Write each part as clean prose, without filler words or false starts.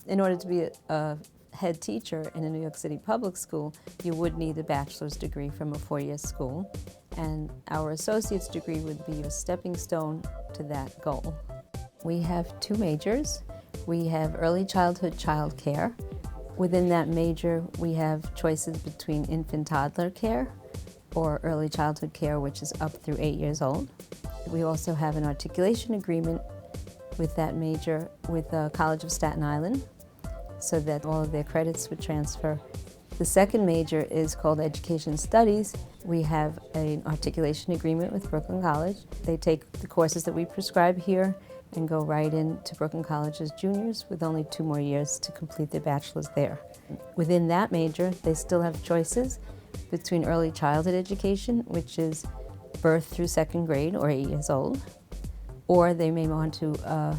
In order to be a head teacher in a New York City public school, you would need a bachelor's degree from a four-year school, and our associate's degree would be a stepping stone to that goal. We have two majors. We have early childhood child care. Within that major, we have choices between infant-toddler care or early childhood care, which is up through 8 years old. We also have an articulation agreement with that major with the College of Staten Island, so that all of their credits would transfer. The second major is called Education Studies. We have an articulation agreement with Brooklyn College. They take the courses that we prescribe here and go right into Brooklyn College as juniors with only 2 more years to complete their bachelor's there. Within that major, they still have choices between early childhood education, which is birth through 2nd grade or 8 years old, or they may want to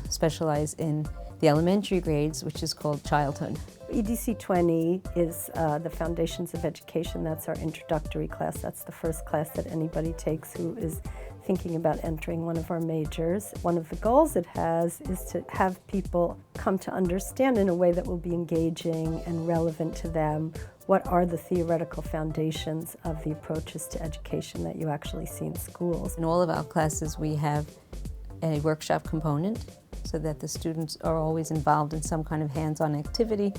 specialize in the elementary grades, which is called childhood. EDC 20 is the Foundations of Education. That's our introductory class. That's the first class that anybody takes who is thinking about entering one of our majors. One of the goals it has is to have people come to understand in a way that will be engaging and relevant to them what are the theoretical foundations of the approaches to education that you actually see in schools. In all of our classes, we have a workshop component so that the students are always involved in some kind of hands-on activity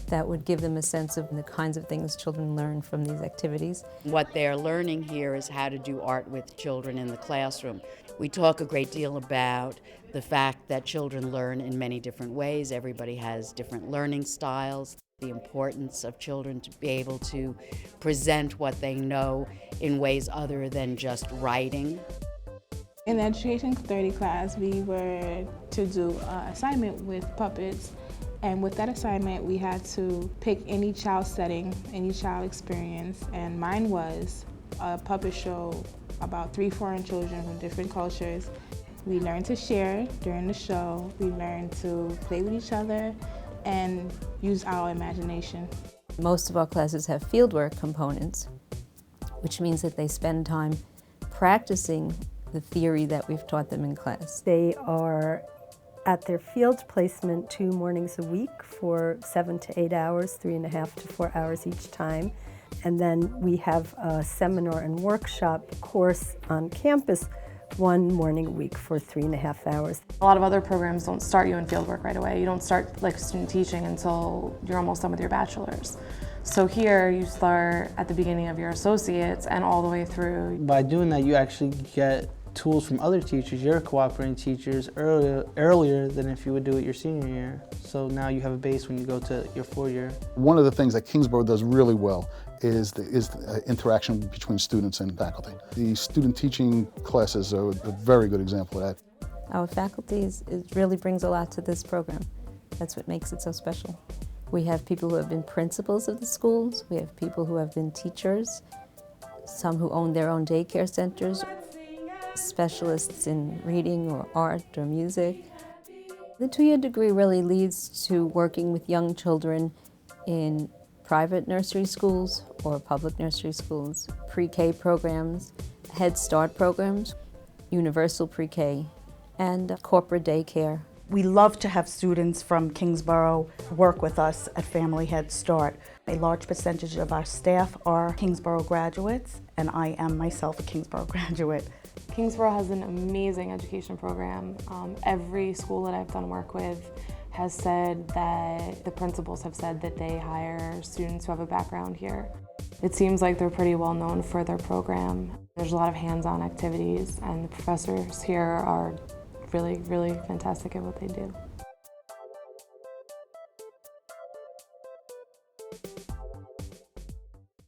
that would give them a sense of the kinds of things children learn from these activities. What they're learning here is how to do art with children in the classroom. We talk a great deal about the fact that children learn in many different ways. Everybody has different learning styles. The importance of children to be able to present what they know in ways other than just writing. In the Education 30 class, we were to do an assignment with puppets, and with that assignment, we had to pick any child setting, any child experience, and mine was a puppet show about 3 foreign children from different cultures. We learned to share during the show, we learned to play with each other, and use our imagination. Most of our classes have fieldwork components, which means that they spend time practicing the theory that we've taught them in class. They are at their field placement 2 mornings a week for 7 to 8 hours, 3.5 to 4 hours each time. And then we have a seminar and workshop course on campus 1 morning a week for 3.5 hours. A lot of other programs don't start you in fieldwork right away. You don't start like student teaching until you're almost done with your bachelor's. So here you start at the beginning of your associates and all the way through. By doing that, you actually get tools from other teachers, your cooperating teachers, earlier than if you would do it your senior year. So now you have a base when you go to your 4-year. One of the things that Kingsborough does really well is the interaction between students and faculty. The student teaching classes are a very good example of that. Our faculty it really brings a lot to this program. That's what makes it so special. We have people who have been principals of the schools, we have people who have been teachers, some who own their own daycare centers, specialists in reading or art or music. The 2-year degree really leads to working with young children in private nursery schools or public nursery schools, pre-K programs, Head Start programs, universal pre-K, and corporate daycare. We love to have students from Kingsborough work with us at Family Head Start. A large percentage of our staff are Kingsborough graduates, and I am myself a Kingsborough graduate. Kingsborough has an amazing education program. Every school that I've done work with has said that the principals have said that they hire students who have a background here. It seems like they're pretty well known for their program. There's a lot of hands-on activities, and the professors here are really, really fantastic at what they do.